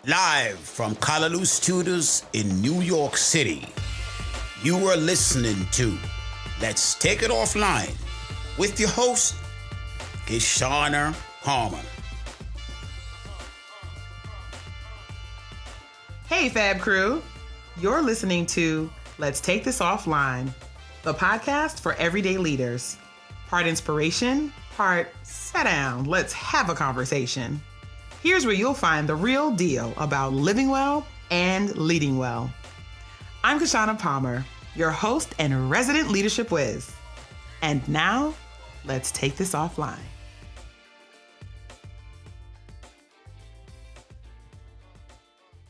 Live from Callaloo Studios in New York City, you are listening to Let's Take It Offline with your host, Kishshana Palmer. Hey, Fab Crew. You're listening to Let's Take This Offline, the podcast for everyday leaders. Part inspiration, part sit down, let's have a conversation. Here's where you'll find the real deal about living well and leading well. I'm Kishshana Palmer, your host and resident leadership whiz. And now, let's take this offline.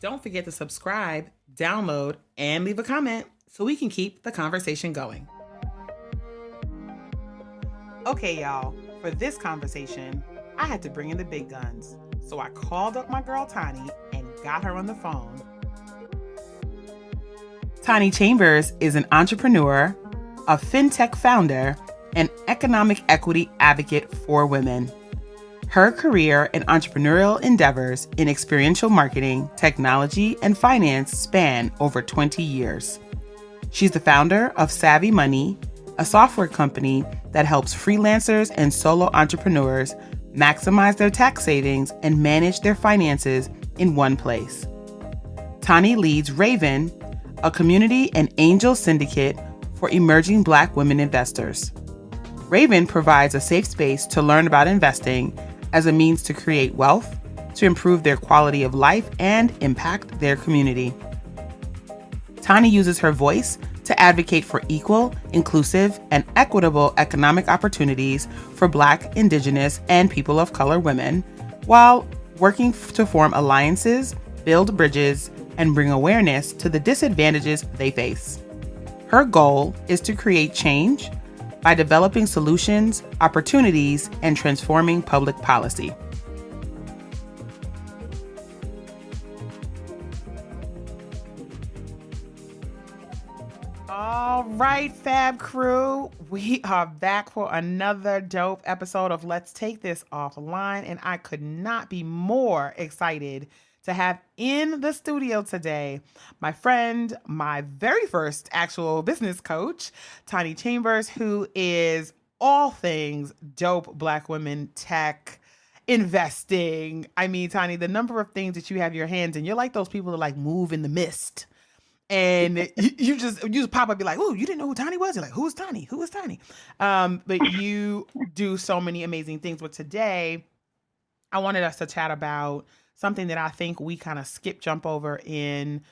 Don't forget to subscribe, download, and leave a comment so we can keep the conversation going. Okay, y'all, for this conversation, I had to bring in the big guns. So I called up my girl Tani and got her on the phone. Tani Chambers is an entrepreneur, a fintech founder, and economic equity advocate for women. Her career and entrepreneurial endeavors in experiential marketing, technology, and finance span over 20 years. She's the founder of Savvy Money, a software company that helps freelancers and solo entrepreneurs maximize their tax savings and manage their finances in one place. Tani leads Raven, a community and angel syndicate for emerging Black women investors. Raven provides a safe space to learn about investing as a means to create wealth, to improve their quality of life, and impact their community. Tani uses her voice to advocate for equal, inclusive, and equitable economic opportunities for Black, Indigenous, and people of color women, while working to form alliances, build bridges, and bring awareness to the disadvantages they face. Her goal is to create change by developing solutions, opportunities, and transforming public policy. All right, Fab Crew, we are back for another dope episode of Let's Take This Offline, and I could not be more excited to have in the studio today my friend, my very first actual business coach, Tani Chambers, who is all things dope Black women tech, investing. I mean, Tani, the number of things that you have your hands in, you're like those people that like move in the mist. And you just pop up, be like, "Oh, you didn't know who Tani was?" You're like, "Who's Tani? Who is Tani?" But you do so many amazing things. But today, I wanted us to chat about something that I think we kind of jump over in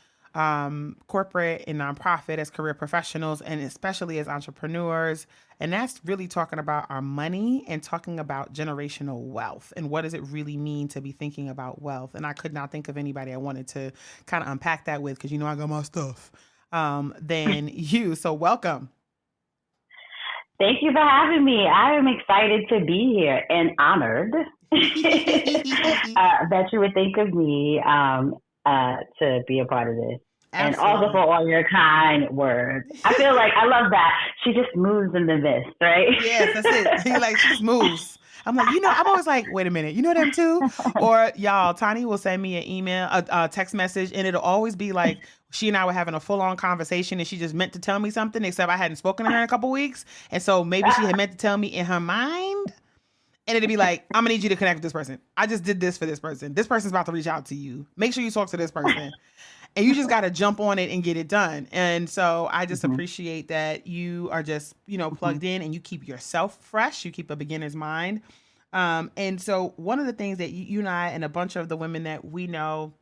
corporate and nonprofit as career professionals, and especially as entrepreneurs. And that's really talking about our money and talking about generational wealth and what does it really mean to be thinking about wealth. And I could not think of anybody I wanted to kind of unpack that with, because I got my stuff, than you. So welcome. Thank you for having me. I am excited to be here and honored that you would think of me to be a part of this. Absolutely. And also for all your kind words. I feel like I love that. She just moves in the mist, right? Yes, that's it. You're like, she just moves. I'm like, I'm always like, wait a minute, you know them too? Or y'all, Tani will send me an email, a text message, and it'll always be like, she and I were having a full-on conversation, and she just meant to tell me something, except I hadn't spoken to her in a couple weeks. And so maybe she had meant to tell me in her mind. And it'd be like, I'm going to need you to connect with this person. I just did this for this person. This person's about to reach out to you. Make sure you talk to this person. And you just got to jump on it and get it done. And so I just appreciate that you are just, plugged in and you keep yourself fresh. You keep a beginner's mind. And so one of the things that you and I and a bunch of the women that we know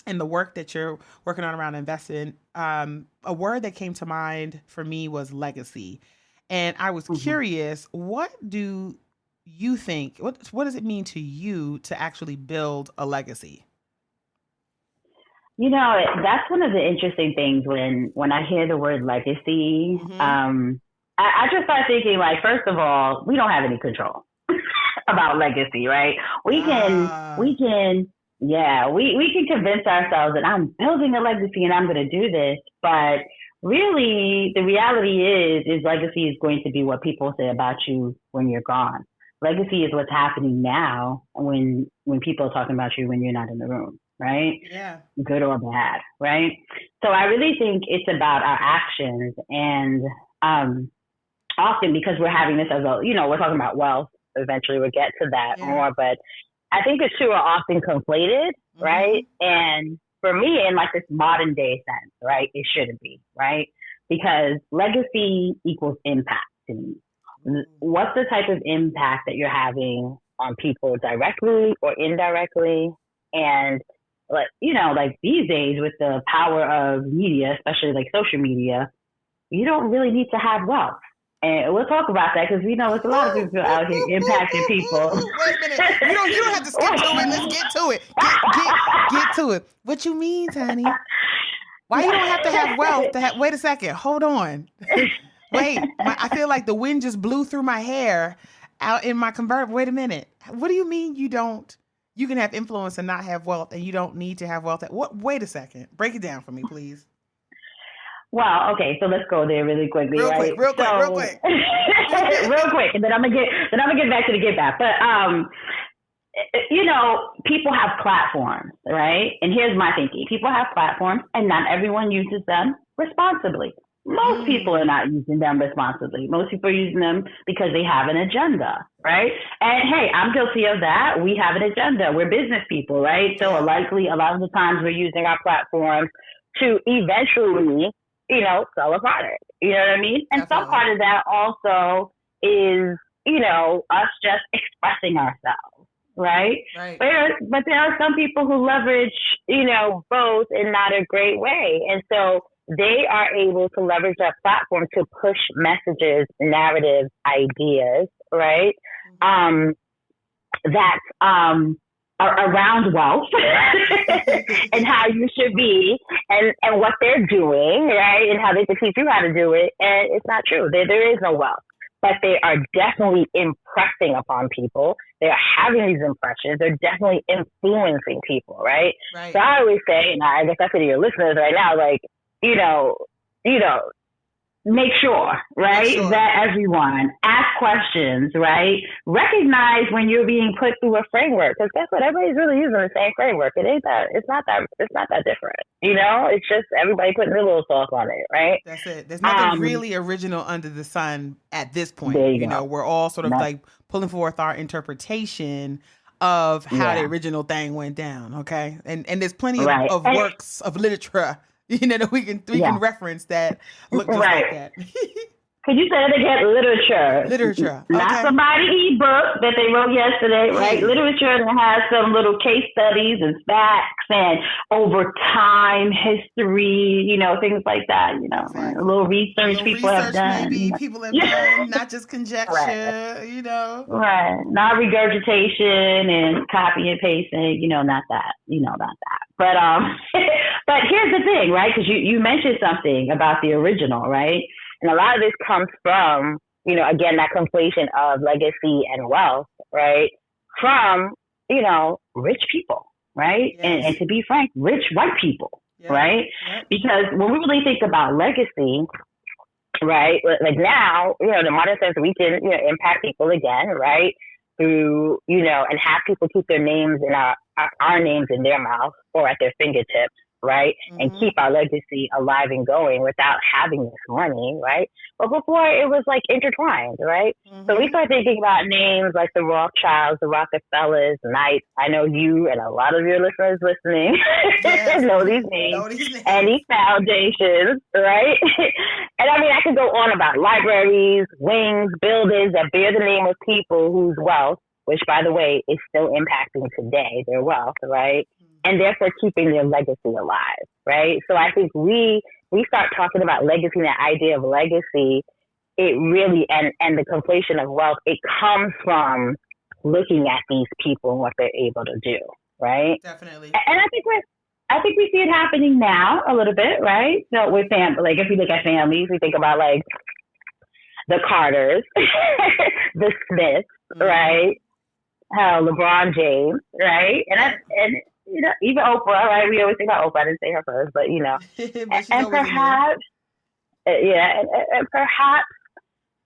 and the work that you're working on around investing, a word that came to mind for me was legacy. And I was curious, what do you think, what does it mean to you to actually build a legacy? That's one of the interesting things when I hear the word legacy. I just start thinking, like, first of all, we don't have any control about legacy, right? We can convince ourselves that I'm building a legacy and I'm going to do this, but really the reality is legacy is going to be what people say about you when you're gone. Legacy is what's happening now when people are talking about you when you're not in the room. right? Yeah. Good or bad, right? So I really think it's about our actions, and often because we're having this as a, we're talking about wealth. Eventually, we'll get to that more, but I think the two are often conflated, right? And for me, in like this modern day sense, right, it shouldn't be, right? Because legacy equals impact to me. What's the type of impact that you're having on people directly or indirectly? And like these days with the power of media, especially like social media, you don't really need to have wealth. And we'll talk about that because we know there's a lot of people out here impacting people. Wait a minute. You don't have to skip to it. Let's get to it. Get to it. What you mean, Tani? Why you don't have to have wealth to have... Wait a second. Hold on. Wait. I feel like the wind just blew through my hair out in my convertible. Wait a minute. What do you mean you don't... You can have influence and not have wealth, and you don't need to have wealth. Wait a second. Break it down for me, please. Well, okay, so let's go there really quickly, real right? Quick, real quick. Real quick, and then I'm gonna get back to the get back. But people have platforms, right? And here's my thinking: people have platforms, and not everyone uses them responsibly. Most people are not using them responsibly. Most people are using them because they have an agenda, right? And hey, I'm guilty of that. We have an agenda. We're business people, right? So likely a lot of the times we're using our platforms to eventually, sell a product. You know what I mean? And some part of that also is, us just expressing ourselves, right? But there are some people who leverage, both in not a great way. And so they are able to leverage that platform to push messages, narratives, ideas, right? That are around wealth and how you should be and what they're doing, right? And how they can teach you how to do it. And it's not true. There is no wealth. But they are definitely impressing upon people. They're having these impressions. They're definitely influencing people, right? So I always say, and I guess I say to your listeners right now, like, make sure, right, that everyone ask questions, right? Recognize when you're being put through a framework, because guess what? Everybody's really using the same framework. It's not that different. It's just everybody putting their little sauce on it, right? That's it. There's nothing really original under the sun at this point. We're all sort of like pulling forth our interpretation of how the original thing went down. Okay. And there's plenty of works of literature that we can reference that look just like that. Could you say it again? Literature. Not somebody's ebook that they wrote yesterday, right? Literature that has some little case studies and facts and over time history, things like that, a little research people have done. Maybe people have done, not just conjecture, Right. Not regurgitation and copy and pasting, not that. But but here's the thing, right? Because you mentioned something about the original, right? And a lot of this comes from, again, that conflation of legacy and wealth, right? From, rich people, right? Yes. And to be frank, rich white people, right? Yep. Because when we really think about legacy, right? Like now, the modern sense, we can, impact people again, right? Through, and have people keep their names in our names in their mouth or at their fingertips, right? And keep our legacy alive and going without having this money, right? But before it was like intertwined, right? So we start thinking about names like the Rothschilds, the Rockefellers, Knights. I know you and a lot of your listeners listening know these names and these foundations, right? And I mean, I could go on about libraries, wings, buildings that bear the name of people whose wealth, which by the way, is still impacting today, their wealth, right? And therefore keeping their legacy alive, right? So I think we start talking about legacy and the idea of legacy, it really, and the conflation of wealth, it comes from looking at these people and what they're able to do, right? Definitely. And I think we see it happening now a little bit, right? So with like if we look at families, we think about like the Carters, the Smiths, right? LeBron James, right? And even Oprah, right? We always think about Oprah. I didn't say her first, but and perhaps, and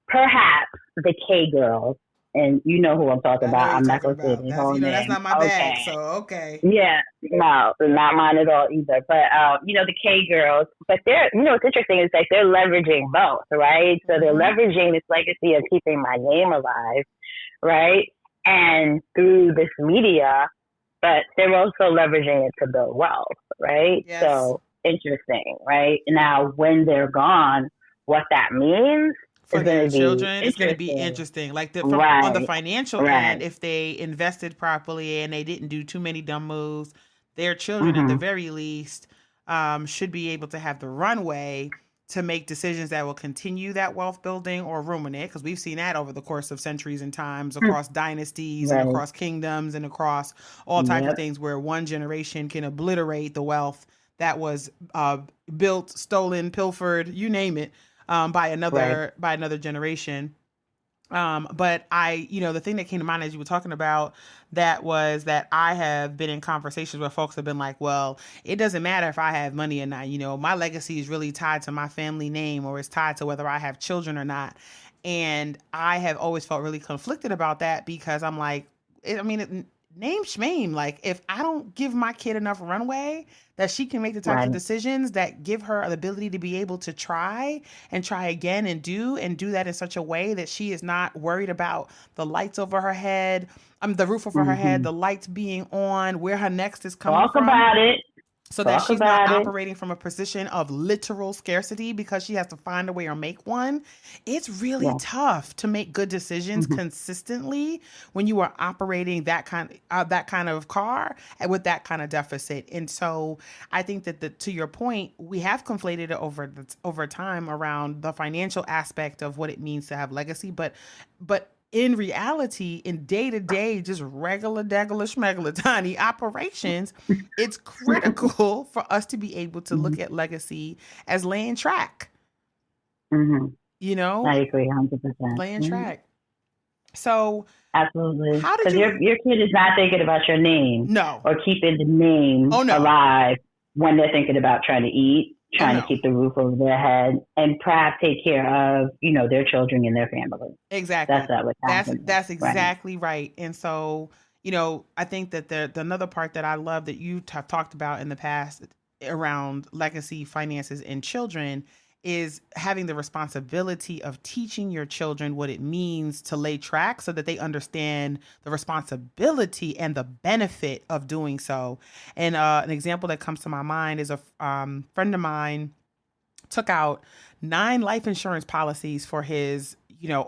perhaps the K girls, and you know who I'm talking I know about. who you're I'm not talking going to say about. his That's, whole that's name. not my bag. So, okay. Yeah, no, not mine at all either. But the K girls, but they're, what's interesting is like they're leveraging both, right? So they're leveraging this legacy of keeping my name alive, right? And through this media, but they're also leveraging it to build wealth, right? Yes. So interesting, right? Now, when they're gone, what that means for their children, it's going to be interesting. Like on the financial end, if they invested properly and they didn't do too many dumb moves, their children at the very least should be able to have the runway to make decisions that will continue that wealth building or ruin it, because we've seen that over the course of centuries and times, across dynasties and across kingdoms and across all types of things, where one generation can obliterate the wealth that was built, stolen, pilfered, you name it, by another generation. But the thing that came to mind as you were talking about that was that I have been in conversations where folks have been like, well, it doesn't matter if I have money or not. My legacy is really tied to my family name, or it's tied to whether I have children or not. And I have always felt really conflicted about that, because I'm like, name shame. Like, if I don't give my kid enough runway that she can make the types of decisions that give her the ability to be able to try again and do that in such a way that she is not worried about the lights over her head, the roof over her head, the lights being on, where her next is coming from. Talk about it. So that she's not operating from a position of literal scarcity because she has to find a way or make one. It's really tough to make good decisions consistently when you are operating that kind of car and with that kind of deficit. And so I think that to your point, we have conflated it over time around the financial aspect of what it means to have legacy, but in reality, in day-to-day, just regular, daggler, schmegler, tiny operations, it's critical for us to be able to look at legacy as laying track. I agree 100%. Laying track. So absolutely. Because your kid is not thinking about your name, or keeping the name alive when they're thinking about trying to eat, trying to keep the roof over their head, and perhaps take care of, their children and their family. Exactly. That's not what's happening. That's exactly right. And so, I think that the another part that I love that you have talked about in the past around legacy, finances, and children is having the responsibility of teaching your children what it means to lay track, so that they understand the responsibility and the benefit of doing so. And an example that comes to my mind is a friend of mine took out 9 life insurance policies for his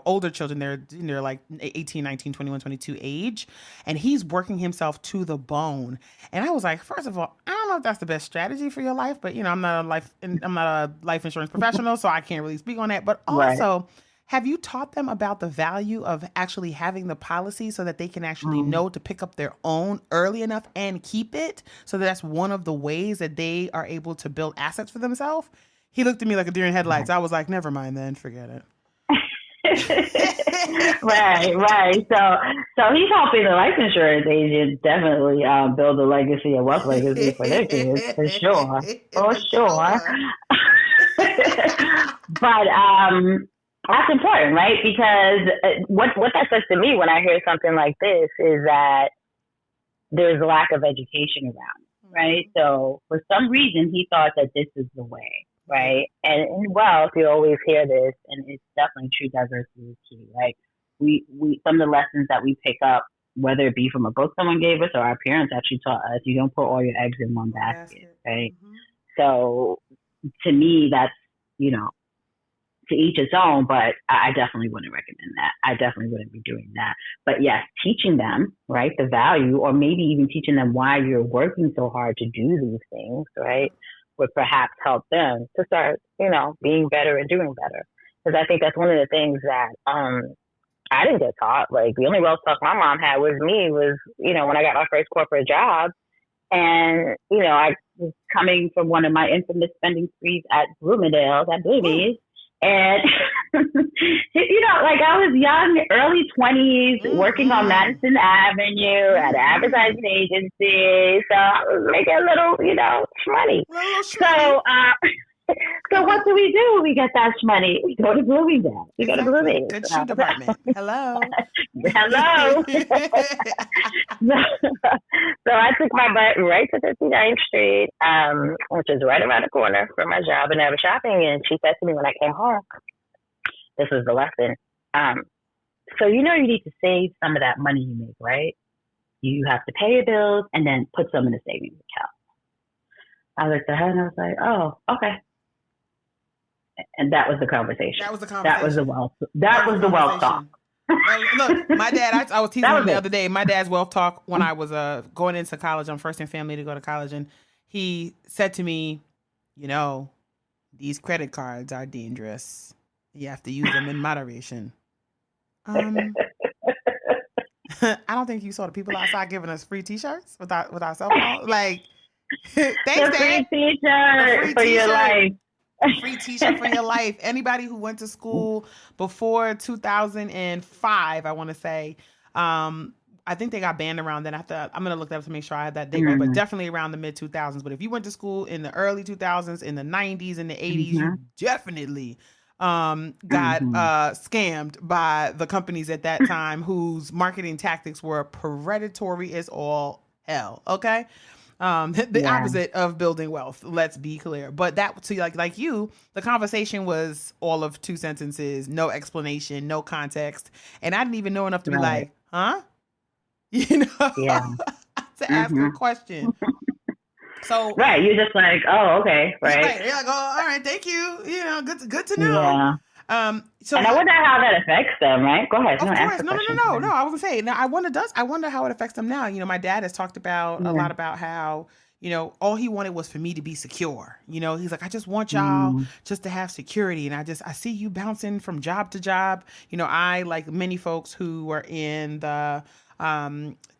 older children. They're like 18, 19, 21, 22 age. And he's working himself to the bone. And I was like, first of all, I don't know if that's the best strategy for your life, but I'm not a life insurance professional, so I can't really speak on that. But also, have you taught them about the value of actually having the policy so that they can actually know to pick up their own early enough and keep it? So that's one of the ways that they are able to build assets for themselves. He looked at me like a deer in headlights. I was like, never mind then, forget it. Right. So he's helping the life insurance agent definitely build a legacy, a wealth legacy for their kids, for sure. But that's important, right? Because what that says to me when I hear something like this is that there's a lack of education around it, right? So for some reason, he thought that this is the way. Right. And in wealth, you always hear this, and it's definitely true. Diversity is key, right? We some of the lessons that we pick up, whether it be from a book someone gave us or our parents actually taught us, you don't put all your eggs in one basket, right? So to me, that's, to each its own, but I definitely wouldn't recommend that. I definitely wouldn't be doing that. But yes, teaching them, right, the value, or maybe even teaching them why you're working so hard to do these things, right, would perhaps help them to start, being better and doing better. Because I think that's one of the things that I didn't get taught. Like, the only wealth talk my mom had with me was, when I got my first corporate job. And, I was coming from one of my infamous spending sprees at Bloomingdale's, at Boobies. And, like, I was young, early 20s, working on Madison Avenue at an advertising agency. So I was making a little, money. So So what do? We get that money. We go to Bloomingdale. We go to Bloomingdale. Good shoe department. Hello. Hello. So I took my butt right to 59th Street, which is right around the corner from my job, and I was shopping. And she said to me when I came home, this was the lesson. So you need to save some of that money you make, right? You have to pay your bills and then put some in the savings account. I looked at her and I was like, oh, okay. And that was the conversation. That was the wealth. That was the wealth talk. Look, my dad, I was teasing him the other day. My dad's wealth talk when I was going into college. I'm first in family to go to college. And he said to me, these credit cards are dangerous. You have to use them in moderation. I don't think you saw the people outside giving us free T-shirts with our cell phone. Like, thanks, Dad. Free T-shirt for your life. Free T-shirt for your life. Anybody who went to school before 2005, I want to say, I think they got banned around then. I'm going to look that up to make sure I had that date right, but definitely around the mid 2000s. But if you went to school in the early 2000s, in the 90s, in the 80s, you definitely got scammed by the companies at that time whose marketing tactics were predatory as all hell. Okay. The opposite of building wealth, let's be clear. But that, so like you, the conversation was all of 2 sentences, no explanation, no context. And I didn't even know enough to be like, huh? To ask a question. So right, you're just like, oh, okay, right. You're like, oh, all right, thank you. Good to know. Yeah. So, and I wonder how that affects them, right? Go ahead. Of course. No. I was gonna say. Now, I wonder how it affects them now. My dad has talked about a lot about how all he wanted was for me to be secure. He's like, I just want y'all just to have security, and I see you bouncing from job to job. I, like many folks who are in the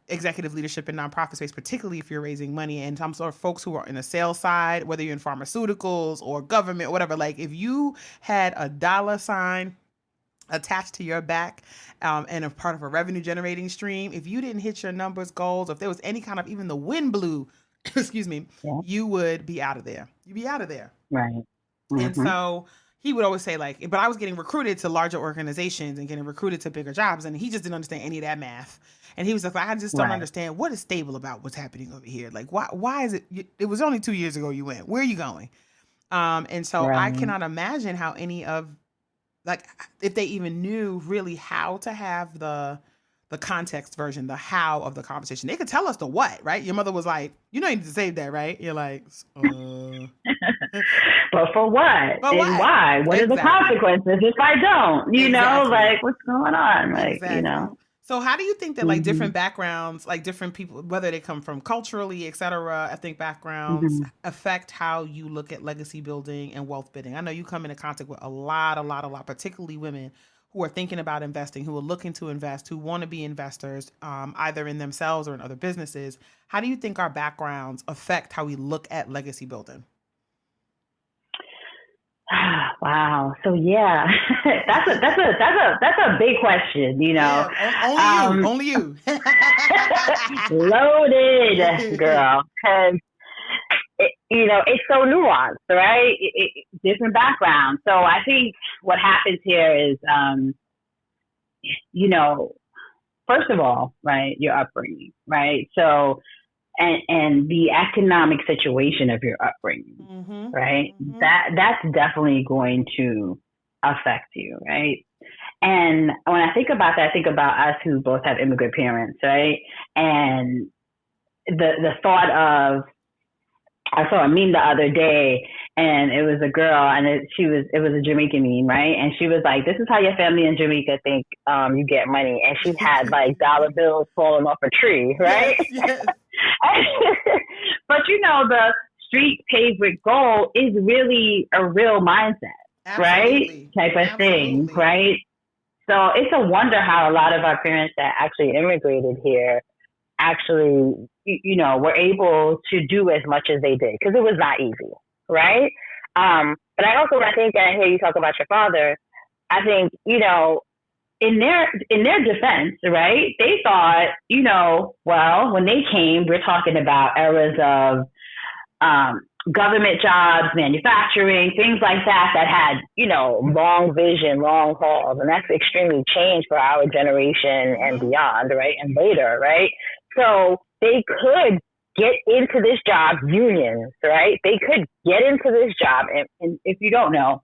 executive leadership in nonprofit space, particularly if you're raising money, and some sort of folks who are in the sales side, whether you're in pharmaceuticals or government or whatever, like if you had a dollar sign attached to your back and a part of a revenue generating stream, if you didn't hit your numbers, goals, if there was any kind of, even the wind blew, you would be out of there. You'd be out of there. Right. And so he would always say, like, but I was getting recruited to larger organizations and getting recruited to bigger jobs, and he just didn't understand any of that math. And he was like, I just don't understand what is stable about what's happening over here. Like, why is it? It was only 2 years ago you went. Where are you going? And so I cannot imagine how any of, like, if they even knew really how to have the context version, the how of the conversation. They could tell us the what, right? Your mother was like, you need to save that, right? You're like, but for what? And why? What are the consequences if I don't? Like, what's going on? Like, So how do you think that, like, different backgrounds, like different people, whether they come from culturally, et cetera, ethnic backgrounds, affect how you look at legacy building and wealth building? I know you come into contact with a lot, particularly women who are thinking about investing, who are looking to invest, who want to be investors, either in themselves or in other businesses. How do you think our backgrounds affect how we look at legacy building? Wow. So that's a big question, Only you. Loaded, girl. Because it's so nuanced, right? Different backgrounds. So I think what happens here is, first of all, right, your upbringing, right? So, and the economic situation of your upbringing, right? That's definitely going to affect you, right? And when I think about that, I think about us who both have immigrant parents, right? And the thought of, I saw a meme the other day, and it was a girl, and it was a Jamaican meme, right? And she was like, "This is how your family in Jamaica think you get money." And she had like dollar bills falling off a tree, right? Yes. But the street paved with gold is really a real mindset, right? Type of thing, right? So it's a wonder how a lot of our parents that actually immigrated here actually, were able to do as much as they did, because it was not easy, right? But I also, when I hear you talk about your father, I think, in their defense, right, they thought, well, when they came, we're talking about eras of government jobs, manufacturing, things like that had, long vision, long hauls. And that's extremely changed for our generation and beyond, right? And later, right? So they could get into this job, unions, right? They could get into this job. And if you don't know,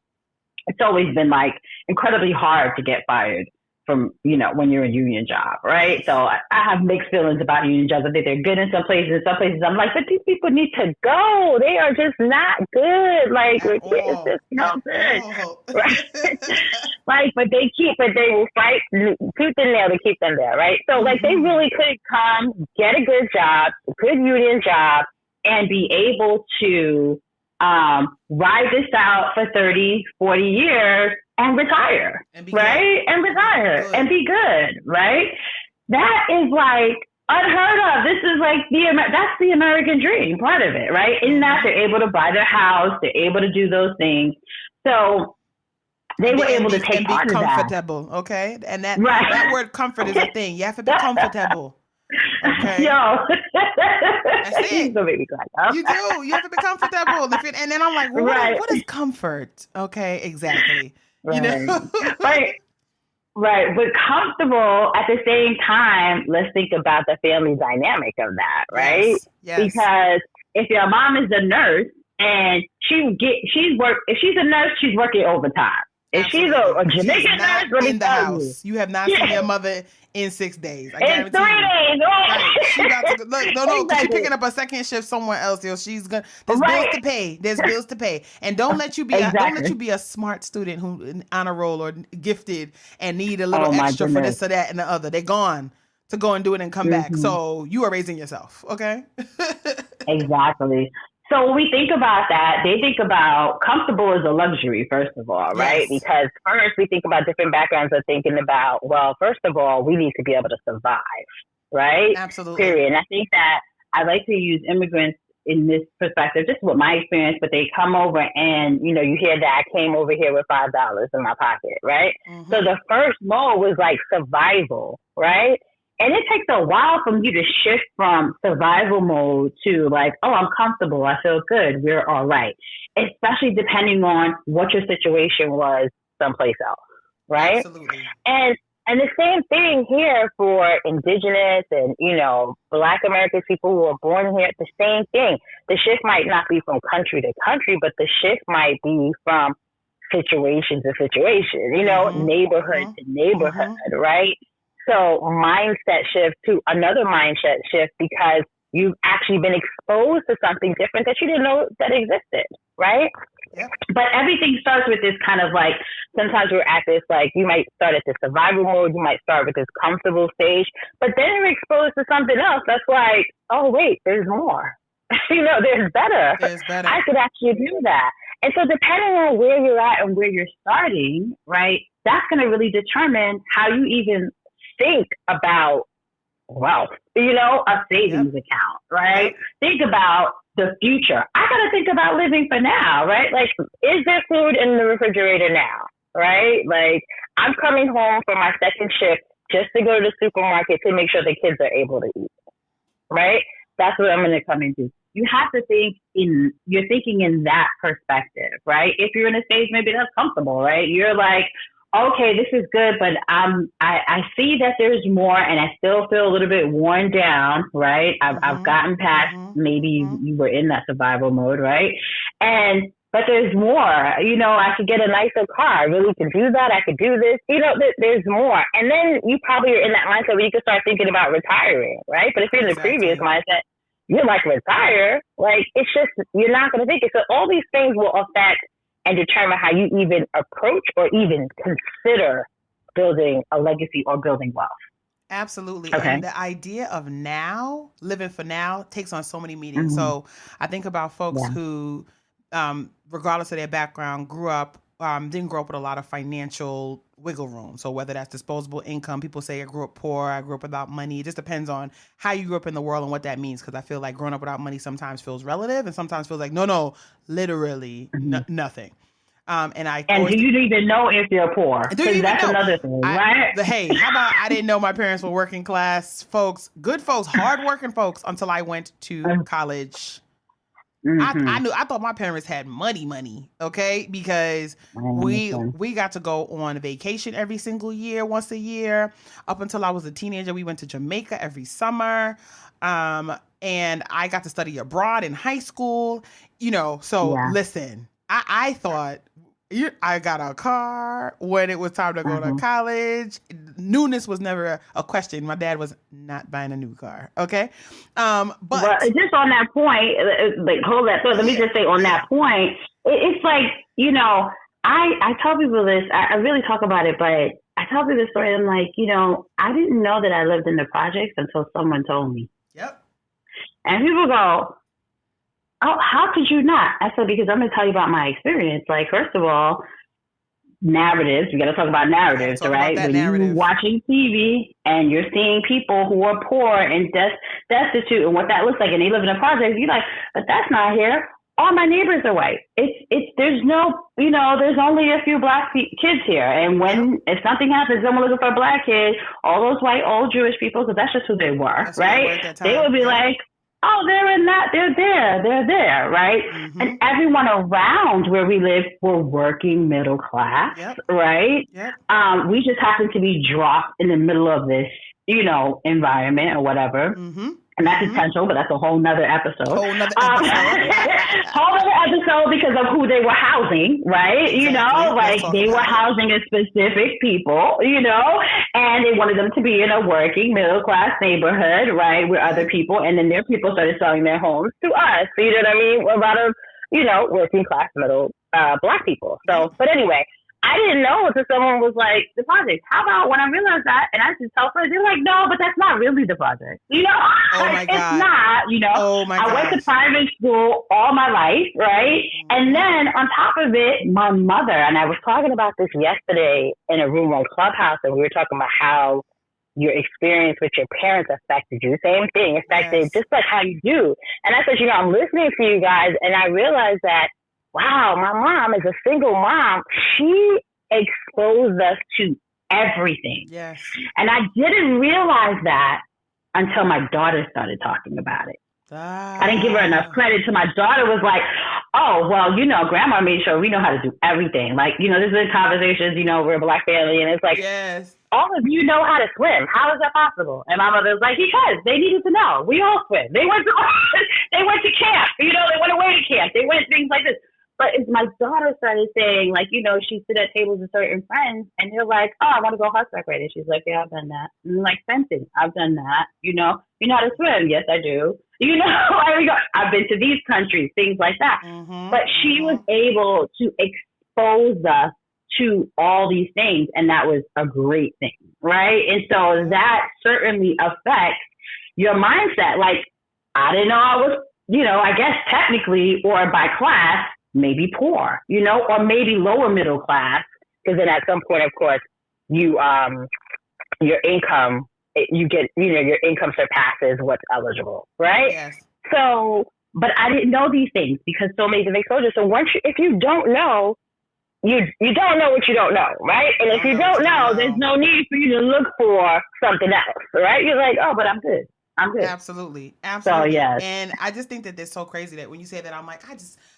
it's always been like incredibly hard to get fired from, when you're in a union job, right? So I have mixed feelings about union jobs. I think they're good in some places. In some places, I'm like, but these people need to go. They are just not good. Like, it's just no good, right? But they will fight tooth and nail to keep them there, right? So, like, they really could come, get a good job, a good union job, and be able to ride this out for 30, 40 years and retire, right? And retire and be good, right? That is like unheard of. This is like that's the American dream, part of it, right? In that they're able to buy their house, they're able to do those things. So they were able to take part of that. Comfortable, okay? And that word comfort is a thing. You have to be comfortable. Okay. Yo. That's it. So baby glad. You do. You have to be comfortable. And then I'm like, well, what is comfort? Okay, exactly. Right. Right. But comfortable at the same time, let's think about the family dynamic of that, right? Yes. Because if your mom is a nurse and if she's a nurse, she's working overtime. If she's a Jamaican nurse, let me tell you. You have not seen your mother in 6 days. In 3 days, right? She about to, no, because she's picking up a second shift somewhere else. She's gonna. There's bills to pay. There's bills to pay, and don't let you be a smart student who honor roll or gifted and need a little extra for this or that and the other. They're gone to go and do it and come back. So you are raising yourself, okay? Exactly. So when we think about that, they think about comfortable as a luxury, first of all, right? Yes. Because first we think about different backgrounds of thinking about, well, first of all, we need to be able to survive, right? Absolutely. Period. And I think that I like to use immigrants in this perspective, just with my experience, but they come over and, you hear that I came over here with $5 in my pocket, right? So the first mode was like survival, right? And it takes a while for you to shift from survival mode to like, oh, I'm comfortable. I feel good. We're all right. Especially depending on what your situation was someplace else. Right. Absolutely. And the same thing here for indigenous and, Black American people who are born here. The same thing. The shift might not be from country to country, but the shift might be from situation to situation, neighborhood to neighborhood. Right. So mindset shift to another mindset shift because you've actually been exposed to something different that you didn't know that existed, right? Yep. But everything starts with this kind of like, sometimes we're at this, like you might start at the survival mode, you might start with this comfortable stage, but then you're exposed to something else that's like, oh wait, there's more. There's better. I could actually do that. And so depending on where you're at and where you're starting, right, that's going to really determine how you even think about wealth, a savings account, right? Think about the future. I got to think about living for now, right? Like, is there food in the refrigerator now, right? Like, I'm coming home from my second shift just to go to the supermarket to make sure the kids are able to eat, right? That's what I'm going to come into. You have to you're thinking in that perspective, right? If you're in a stage, maybe that's comfortable, right? You're like, okay, this is good, but I see that there's more, and I still feel a little bit worn down, right? I've gotten past maybe you were in that survival mode, right? But there's more. I could get a nicer car. I really could do that. I could do this. There's more. And then you probably are in that mindset where you can start thinking about retiring, right? But if you're in the previous mindset, you're like, retire? Like, it's just, you're not going to think it. So all these things will affect and determine how you even approach or even consider building a legacy or building wealth. Absolutely. Okay. And the idea of living for now, takes on so many meanings. So I think about folks who, regardless of their background, didn't grow up with a lot of financial wiggle room. So whether that's disposable income, people say I grew up poor, I grew up without money. It just depends on how you grew up in the world and what that means. Because I feel like growing up without money sometimes feels relative and sometimes feels like, no, literally nothing. And do you even know if you're poor? That's another thing, right? Hey, how about I didn't know my parents were working class folks, good folks, hardworking folks until I went to college I thought my parents had money, okay? Because we got to go on vacation every single year, once a year. Up until I was a teenager, we went to Jamaica every summer. And I got to study abroad in high school, so listen, I thought I got a car when it was time to go to college. Newness was never a question. My dad was not buying a new car. Okay. But just on that point, like, hold that thought. Let me just say on that point, it's like, I tell people this, I really talk about it, but I tell people this story. I'm like, I didn't know that I lived in the projects until someone told me. Yep. And people go, oh, how could you not? I said, because I'm going to tell you about my experience. Like, first of all, narratives. We got to talk about narratives, right? When you're watching TV and you're seeing people who are poor and destitute and what that looks like, and they live in a project, you're like, but that's not here. All my neighbors are white. There's only a few black kids here. And if something happens, someone looking for a black kid, all those white old Jewish people, because that's just who they were, right? They would be like, oh, they're there, right? Mm-hmm. And everyone around where we live were working middle class, right? Yep. We just happened to be dropped in the middle of this, environment or whatever. Mm-hmm. And that's essential, but that's a whole nother episode. Whole nother episode because of who they were housing, right? Exactly. They were housing a specific people, and they wanted them to be in a working middle class neighborhood, right, with other people. And then their people started selling their homes to us. So, you know what I mean? A lot of, working class middle black people. So, but anyway, I didn't know until someone was like, the project. How about when I realized that, and I just tell friends, they're like, no, but that's not really the project. Oh my God. It's not, Oh my I went to private school all my life, right? And then on top of it, my mother, and I was talking about this yesterday in a room on Clubhouse, and we were talking about how your experience with your parents affected you. Same thing, affected just like how you do. And I said, I'm listening to you guys, and I realized that, wow, my mom is a single mom. She exposed us to everything. Yes. And I didn't realize that until my daughter started talking about it. I didn't give her enough credit till my daughter was like, oh, well, grandma made sure we know how to do everything. Like, there's been conversations, we're a black family, and it's like, all of you know how to swim. How is that possible? And my mother was like, because they needed to know. We all swim. They went to camp. They went away to camp. They went things like this. But as my daughter started saying, like, she'd sit at tables with certain friends, and they're like, oh, I want to go horseback riding. She's like, yeah, I've done that. And I'm like, fencing, I've done that. You know how to swim? Yes, I do. I've been to these countries, things like that. Mm-hmm, but she was able to expose us to all these things, and that was a great thing, right? And so that certainly affects your mindset. Like, I didn't know I was, I guess technically, or by class, maybe poor, or maybe lower middle class, because then at some point, of course, your income, your income surpasses what's eligible, right? Yes. So, but I didn't know these things because so many of the exposure. So if you don't know, you don't know what you don't know, right? And if you don't know, there's no need for you to look for something else, right? You're like, oh, but I'm good. Absolutely. So, yes. And I just think that it's so crazy that when you say that, I'm like,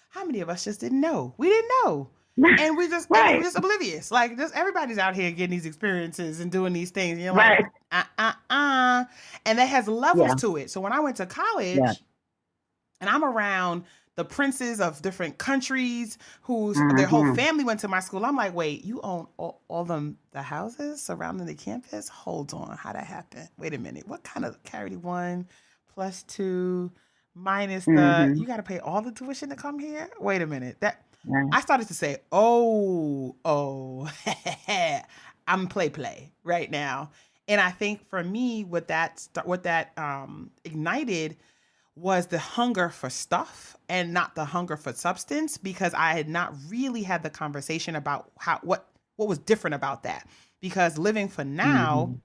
how many of us just didn't know? We didn't know. And we're just oblivious. Like, just everybody's out here getting these experiences and doing these things. And you're like, And that has levels to it. So when I went to college and I'm around the princes of different countries whose their whole family went to my school, I'm like, wait, you own all the houses surrounding the campus? Hold on. How'd that happen? Wait a minute. What kind of carry 1 plus 2 minus the, you got to pay all the tuition to come here? Wait a minute. I started to say, I'm play right now. And I think for me, what that ignited was the hunger for stuff and not the hunger for substance, because I had not really had the conversation about what was different about that. Because living for now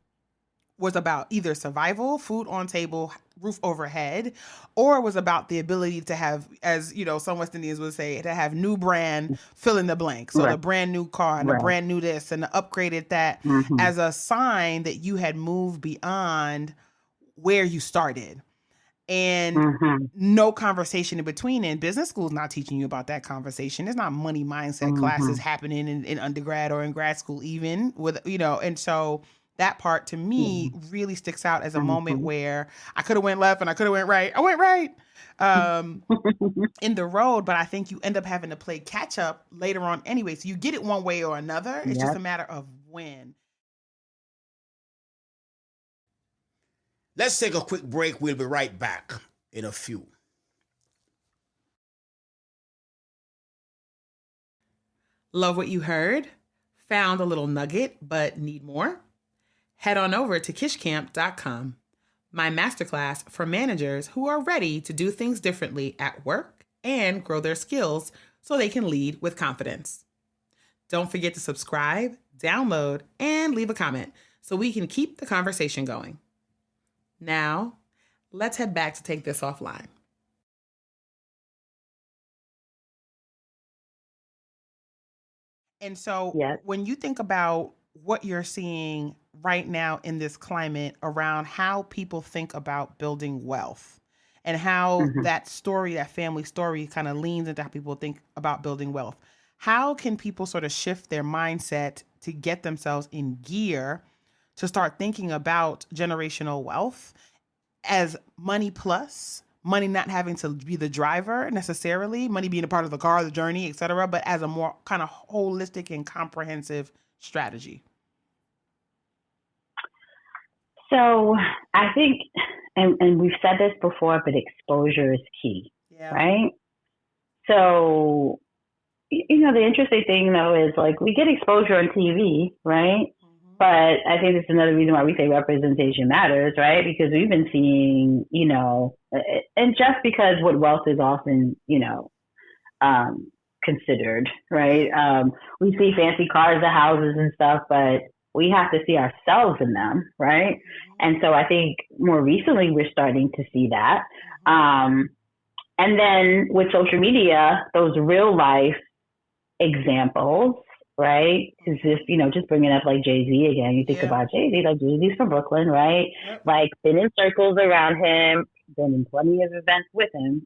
was about either survival, food on table, roof overhead, or it was about the ability to have, as some West Indians would say, to have new brand, fill in the blank. So the brand new car and the brand new this and the upgraded that as a sign that you had moved beyond where you started. and no conversation in between. And business school's not teaching you about that conversation. There's not money mindset classes happening in undergrad or in grad school, even with, and so that part to me really sticks out as a moment where I could have went left and I could have went right. I went right in the road, but I think you end up having to play catch up later on anyway. So you get it one way or another. It's just a matter of when. Let's take a quick break. We'll be right back in a few. Love what you heard? Found a little nugget, but need more? Head on over to kishcamp.com, my masterclass for managers who are ready to do things differently at work and grow their skills so they can lead with confidence. Don't forget to subscribe, download, and leave a comment so we can keep the conversation going. Now, let's head back to take this offline. And so when you think about what you're seeing right now in this climate around how people think about building wealth and how that story, that family story kind of leans into how people think about building wealth, how can people sort of shift their mindset to get themselves in gear to start thinking about generational wealth as money plus, money not having to be the driver necessarily, money being a part of the car, the journey, et cetera, but as a more kind of holistic and comprehensive strategy? So I think, and we've said this before, but exposure is key, right? So, the interesting thing though is like we get exposure on TV, right? But I think that's another reason why we say representation matters, right? Because we've been seeing, and just because what wealth is often, considered, right? We see fancy cars, the houses and stuff, but we have to see ourselves in them, right? And so I think more recently we're starting to see that. And then with social media, those real life examples, right? Is this, just bringing up like Jay-Z again. You think about Jay-Z, like Jay-Z's from Brooklyn, right? Like been in circles around him, been in plenty of events with him,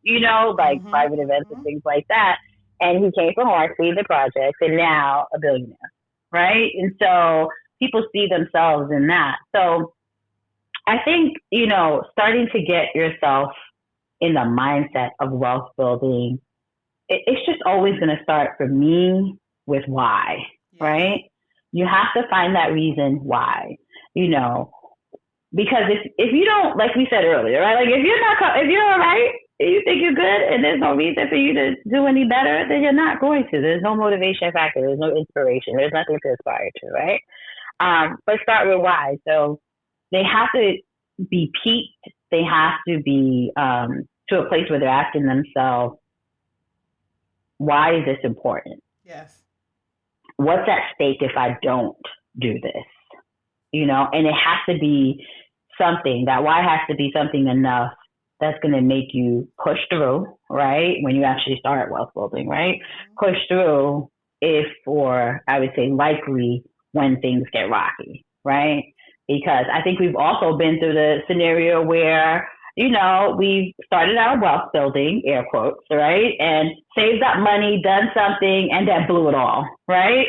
like private events and things like that. And he came from Marcy, the project, and now a billionaire, right? And so people see themselves in that. So I think, starting to get yourself in the mindset of wealth building, it's just always going to start for me with why, right? You have to find that reason why, because if you don't, like we said earlier, right? Like if you're all right, you think you're good and there's no reason for you to do any better, then you're not going to. There's no motivation factor. There's no inspiration. There's nothing to aspire to, right? But start with why. So they have to be peaked. They have to be to a place where they're asking themselves, why is this important? Yes. What's at stake if I don't do this? And it has to be something, that why has to be something enough that's going to make you push through, right? When you actually start wealth building, right? Push through I would say likely when things get rocky, right? Because I think we've also been through the scenario where, we started our wealth building, air quotes, right? And saved up money, done something, and then blew it all, right?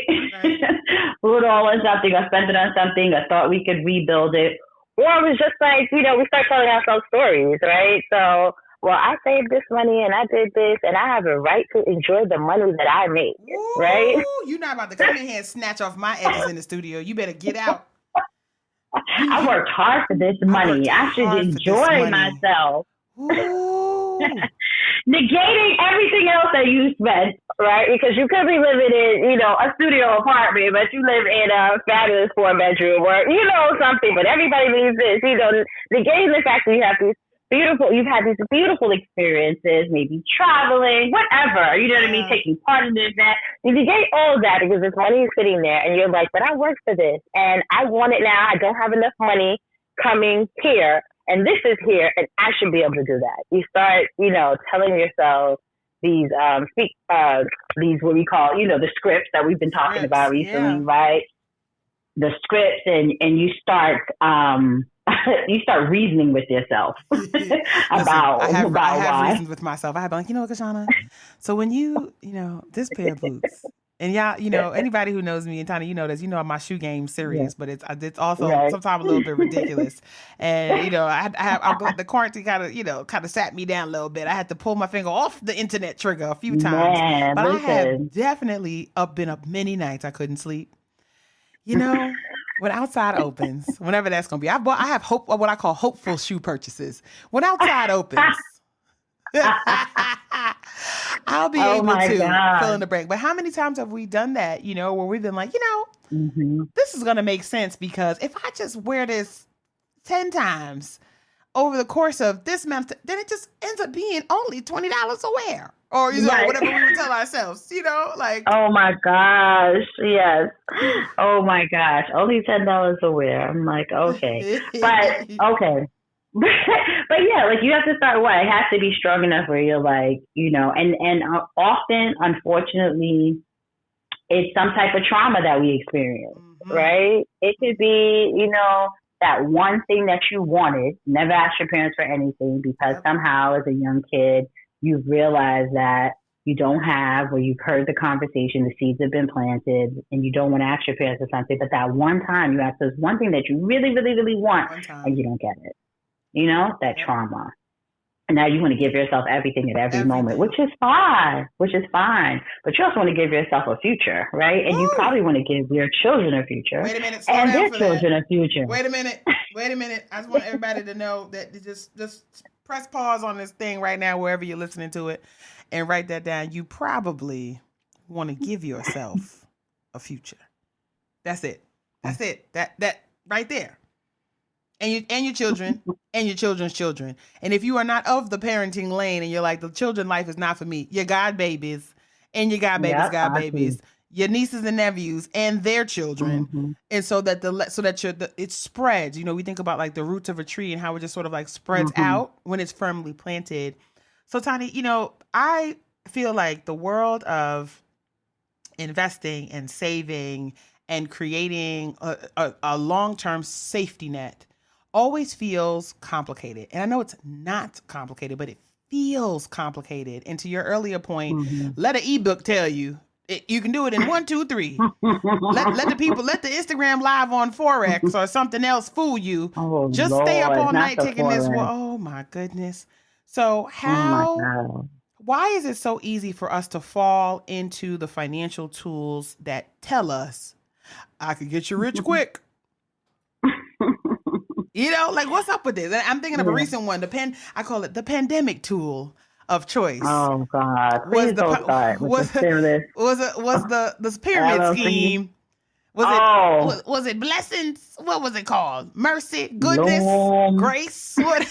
Blew it all on something, or spent it on something, or thought we could rebuild it. Or it was just like, we start telling ourselves stories, right? So, well, I saved this money and I did this and I have a right to enjoy the money that I made, right? You're not about to come in here and snatch off my edges in the studio. You better get out. I worked hard for this money. I should enjoy myself. Negating everything else that you spent, right? Because you could be living in, a studio apartment, but you live in a fabulous 4-bedroom or, something, but everybody needs this, negating the fact that you've had these beautiful experiences, maybe traveling, whatever, you know what I mean? Taking part in the event. You negate all of that because this money is sitting there and you're like, but I worked for this and I want it now. I don't have enough money coming here. And this is here, and I should be able to do that. You start, telling yourself these what we call, the scripts that we've been talking about recently, right? The scripts, and you start you start reasoning with yourself Listen, about I have why. reasons with myself. I have been like, Kishshana, so when this pair of boots, and y'all, anybody who knows me, and Tani, you know this, my shoe game Yeah. serious, but it's also Right. sometimes a little bit ridiculous. And the quarantine kind of sat me down a little bit. I had to pull my finger off the internet trigger a few times. Man, But I have listen. definitely been up many nights I couldn't sleep. When outside opens, whenever that's going to be, I have what I call hopeful shoe purchases. When outside opens, I'll be Oh able my to God. fill in the break. But how many times have we done that, where we've been like, this is going to make sense because if I just wear this 10 times over the course of this month, then it just ends up being only $20 a wear. Or, Right. whatever we would tell ourselves, like. Oh my gosh. Yes. Oh my gosh. Only $10 a wear. I'm like, okay. But, okay. But yeah, like you have to start it has to be strong enough where you're like, and often, unfortunately, it's some type of trauma that we experience, right? It could be, that one thing that you wanted, never asked your parents for anything because somehow as a young kid, you've realized that you don't have, or you've heard the conversation, the seeds have been planted, and you don't want to ask your parents for something, but that one time you ask this one thing that you really, really, really want, and you don't get it. That trauma. And now you want to give yourself everything at every moment, which is fine. But you also want to give yourself a future, right? And you probably want to give your children a future. Wait a minute, and their children a future. Wait a minute. I just want everybody to know that just press pause on this thing right now, wherever you're listening to it, and write that down. You probably want to give yourself a future. That's it. That right there. And your children and your children's children. And if you are not of the parenting lane and you're like, the children life is not for me, your god babies and your god babies, your nieces and nephews and their children. And so that it spreads. We think about like the roots of a tree and how it just sort of like spreads out when it's firmly planted. So Tani, I feel like the world of investing and saving and creating a long-term safety net always feels complicated. And I know it's not complicated, but it feels complicated. And to your earlier point, let an ebook tell you you can do it in 1, 2, 3. let the Instagram live on Forex or something else fool you. Oh, just Lord, stay up all night taking Forex. this. Oh my goodness. So why is it so easy for us to fall into the financial tools that tell us I could get you rich quick? Like what's up with this? And I'm thinking of a recent one. I call it the pandemic tool of choice. Oh God! Please don't start with the Was the pyramid scheme? Was it blessings? What was it called? Mercy, goodness, grace. What?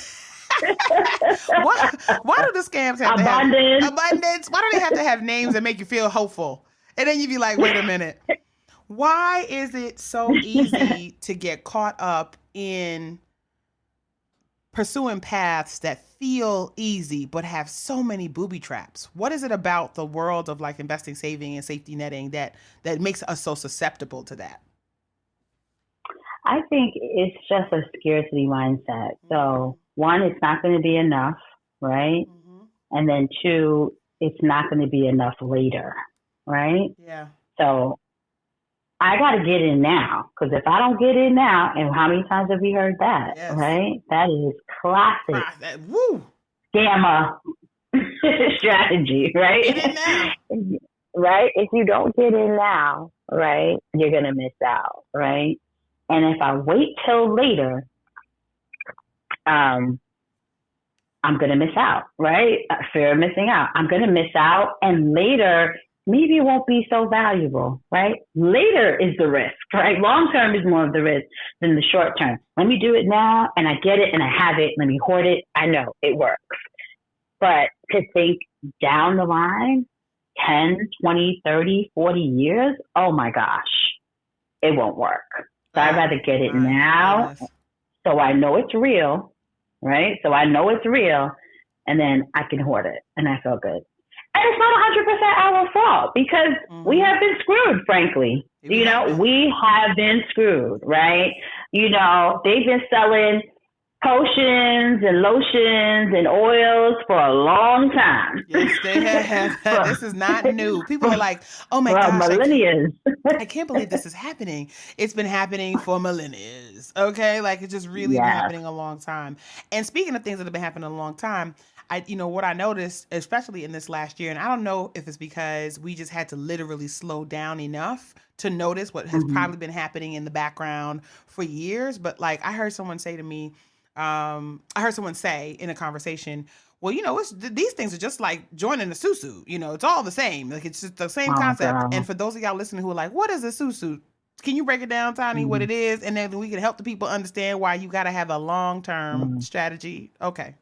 Why do the scams have abundance? Why do they have to have names that make you feel hopeful? And then you be like, wait a minute. Why is it so easy to get caught up in pursuing paths that feel easy but have so many booby traps? What is it about the world of like investing, saving, and safety netting that makes us so susceptible to that? I think it's just a scarcity mindset. So one, it's not going to be enough, right? And then two, it's not going to be enough later, right? Yeah. So I got to get in now, because if I don't get in now, and how many times have we heard that, right? That is classic scammer strategy, right? Get in now. Right? If you don't get in now, right, you're going to miss out, right? And if I wait till later, I'm going to miss out, right? Fear of missing out. I'm going to miss out, and later, maybe it won't be so valuable, right? Later is the risk, right? Long term is more of the risk than the short term. Let me do it now, and I get it, and I have it. Let me hoard it. I know it works. But to think down the line, 10, 20, 30, 40 years, oh my gosh, it won't work. So I'd rather get it now, so I know it's real, right? So I know it's real, and then I can hoard it, and I feel good. And it's not 100% our fault, because we have been screwed, frankly. We have been screwed, right? You know, they've been selling potions and lotions and oils for a long time. Yes, they have. This is not new. People are like, oh my Well, gosh, millennia. I can't believe this is happening. It's been happening for millennia. Okay. Like it's just really been Yes. happening a long time. And speaking of things that have been happening a long time, what I noticed, especially in this last year, and I don't know if it's because we just had to literally slow down enough to notice what has Mm-hmm. probably been happening in the background for years. But like I heard someone say to me, I heard someone say in a conversation, well, these things are just like joining a susu. It's all the same. Like it's just the same Oh, concept. And girl. for those of y'all listening who are like, what is a susu? Can you break it down, Tani, what Mm-hmm. it is? And then we can help the people understand why you got to have a long-term Mm-hmm. strategy. Okay.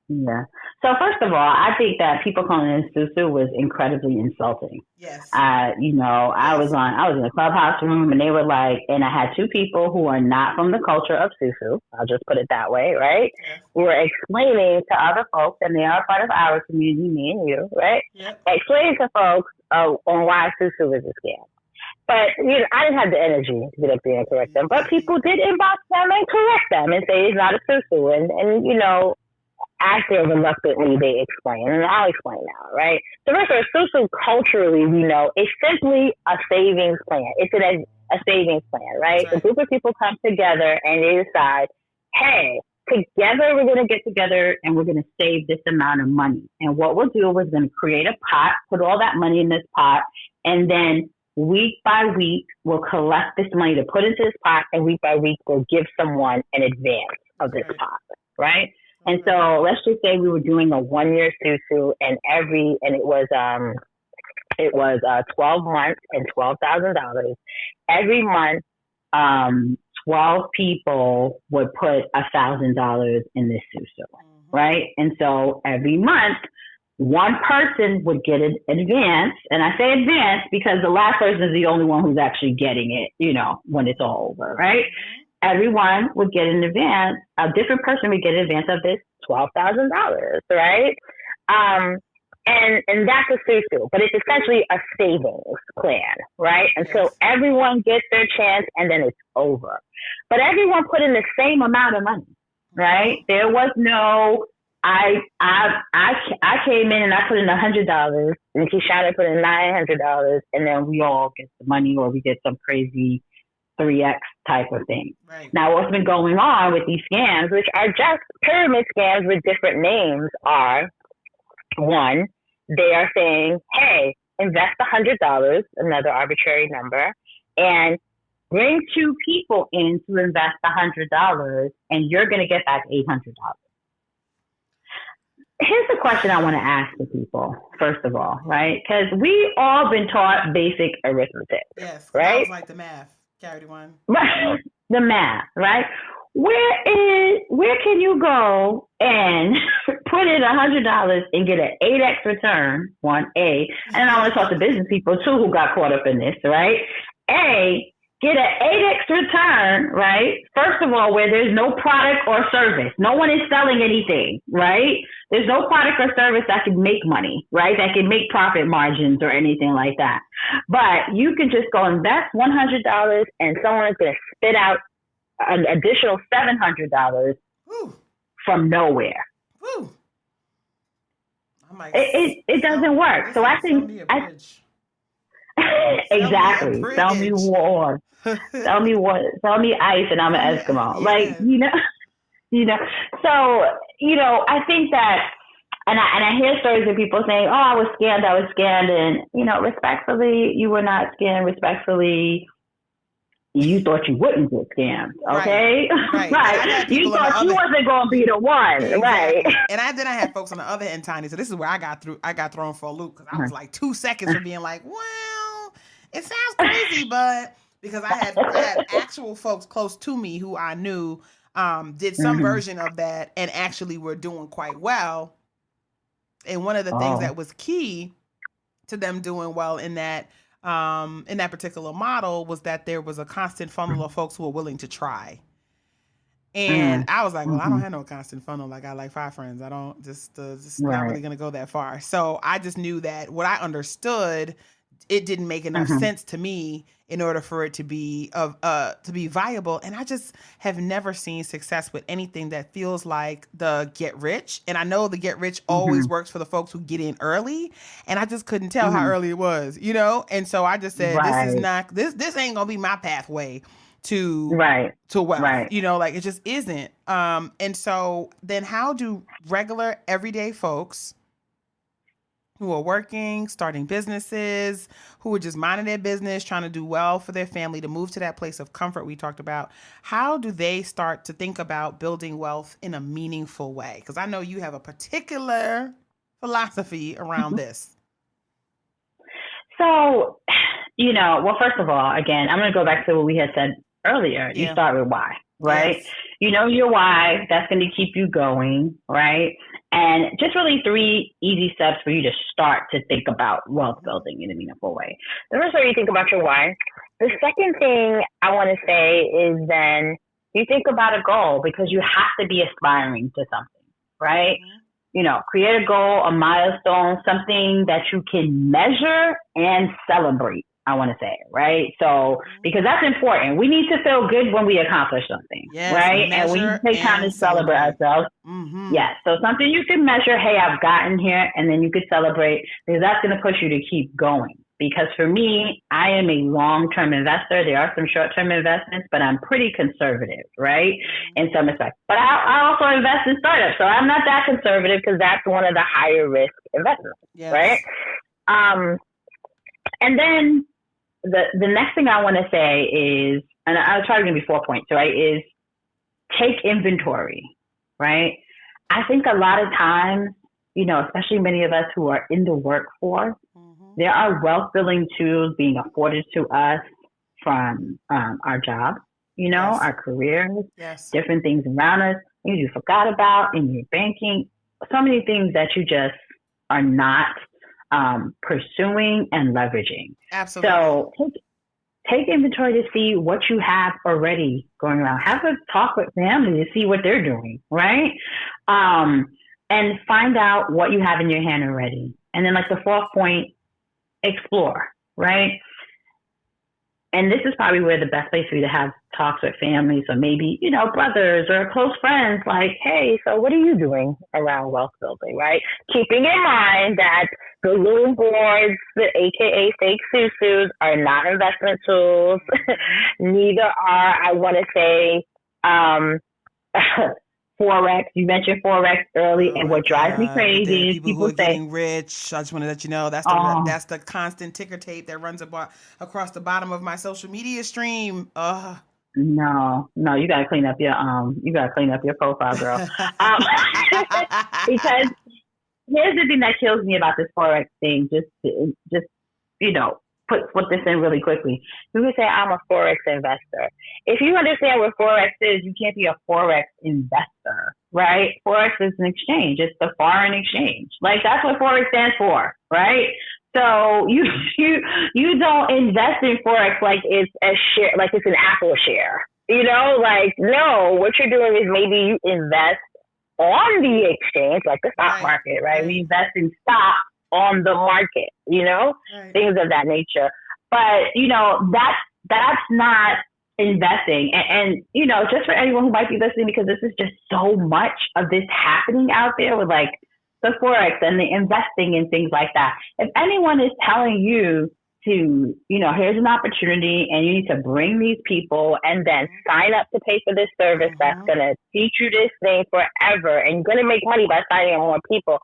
Yeah. So first of all, I think that people calling it susu was incredibly insulting. Yes. I Yes. was in a clubhouse room and they were like, and I had two people who are not from the culture of susu. I'll just put it that way, right? Yes. We were explaining to other folks, and they are part of our community, me and you, right? Yep. Explaining to folks on why susu is a scam. But I didn't have the energy to get up there and correct them. But people did inbox them and correct them and say it's not a susu, and after reluctantly they explain, and I'll explain now, right? So first of all, susu culturally, we know, it's simply a savings plan. It's a savings plan, right? Right. A group of people come together and they decide, hey, together we're going to get together and we're going to save this amount of money. And what we'll do is we're going to create a pot, put all that money in this pot, and then week by week we'll collect this money to put into this pot, and week by week we'll give someone an advance of this Right. pot, right? And so let's just say we were doing a 1-year susu, and it was 12 months and $12,000. Every month, 12 people would put $1,000 in this susu, right? And so every month, one person would get an advance, and I say advance because the last person is the only one who's actually getting it, when it's all over, right? Everyone would get an advance. A different person would get an advance of this $12,000, right? And that's a susu, but it's essentially a savings plan, right? And so everyone gets their chance, and then it's over. But everyone put in the same amount of money, right? There was no I came in and I put in $100, and Kishshana put in $900, and then we all get the money, or we get some crazy 3x type of thing. Right. Now, what's been going on with these scams, which are just pyramid scams with different names, are, one, they are saying, hey, invest $100, another arbitrary number, and bring two people in to invest $100, and you're going to get back $800. Here's the question I want to ask the people, first of all, right? Because we all been taught basic arithmetic. Yes. Right? I was like the math. Carry one. The math, right? Where can you go and put in $100 and get an 8x return? One, A. And I want to talk to business people too who got caught up in this, right? A, get an 8x return, right? First of all, where there's no product or service. No one is selling anything, right? There's no product or service that can make money, right? That can make profit margins or anything like that. But you can just go invest $100, and someone is going to spit out an additional $700 from nowhere. Woo. I'm like, It doesn't work. So I think exactly. Sell me war. Tell me ice, and I'm an Eskimo. Yeah. So, I think that, and I hear stories of people saying, oh, I was scammed. And, respectfully, you were not scammed. Respectfully, you thought you wouldn't get scammed. Okay. Right. You thought you wasn't going to be the one. Exactly. Right. And I had folks on the other end, Tiny. So this is where I got thrown for a loop, because I was like 2 seconds from being like, well, it sounds crazy, but because I had actual folks close to me who I knew did some version of that and actually were doing quite well. And one of the things that was key to them doing well in that particular model was that there was a constant funnel of folks who were willing to try. And I was like, well, I don't have no constant funnel. I got like 5 friends. I don't just not really going to go that far. So I just knew that what I understood it didn't make enough sense to me in order for it to be viable. And I just have never seen success with anything that feels like the get rich. And I know the get rich always works for the folks who get in early. And I just couldn't tell how early it was, you know? And so I just said, this is not, this ain't gonna be my pathway to wealth, you know, like it just isn't. And so then how do regular everyday folks who are working, starting businesses, who are just minding their business, trying to do well for their family, to move to that place of comfort we talked about, how do they start to think about building wealth in a meaningful way? Because I know you have a particular philosophy around this. So, you know, well, first of all, again, I'm going to go back to what we had said earlier. You start with why, right? Yes. You know your why, that's going to keep you going, right? And just really 3 easy steps for you to start to think about wealth building in a meaningful way. The first way you think about your why. The second thing I want to say is then you think about a goal, because you have to be aspiring to something, right? You know, create a goal, a milestone, something that you can measure and celebrate, I want to say, right? So, because that's important. We need to feel good when we accomplish something, right? And we take time to celebrate ourselves. Yes. So something you can measure, hey, I've gotten here, and then you could celebrate, because that's going to push you to keep going. Because for me, I am a long-term investor. There are some short-term investments, but I'm pretty conservative, right? In some respects. But I also invest in startups. So I'm not that conservative, because that's one of the higher risk investments, right? And then the next thing I want to say is, and I'll try to give you 4 points, right, is take inventory, right? I think a lot of times, you know, especially many of us who are in the workforce, there are wealth building tools being afforded to us from our jobs, you know, our careers, different things around us, things you forgot about in your banking, so many things that you just are not pursuing and leveraging. Absolutely. So take inventory to see what you have already going around. Have a talk with family to see what they're doing, right? And find out what you have in your hand already. And then, like, the 4th point, explore, right? And this is probably where the best place for you to have talks with families, or maybe, you know, brothers or close friends, like, hey, so what are you doing around wealth building, right? Keeping in mind that the loom boards, the AKA fake susus, are not investment tools. Neither are, I want to say, Forex. You mentioned Forex early, and what drives me crazy is people who are getting rich. I just want to let you know that's the constant ticker tape that runs across the bottom of my social media stream. No, you gotta clean up your profile, girl. Because here's the thing that kills me about this Forex thing. Just you know, put this in really quickly. You can say I'm a Forex investor. If you understand what Forex is, you can't be a Forex investor, right? Forex is an exchange. It's the foreign exchange. Like, that's what Forex stands for, right? So you don't invest in Forex like it's a share, like it's an Apple share. You know, like, no, what you're doing is maybe you invest on the exchange, like the stock market, right? We invest in stock on the market, you know, things of that nature. But, you know, that's not investing. And, you know, just for anyone who might be listening, because this is just so much of this happening out there with, like, the Forex and the investing and things like that. If anyone is telling you to, you know, here's an opportunity and you need to bring these people and then sign up to pay for this service that's going to teach you this thing forever and you're going to make money by signing on more people,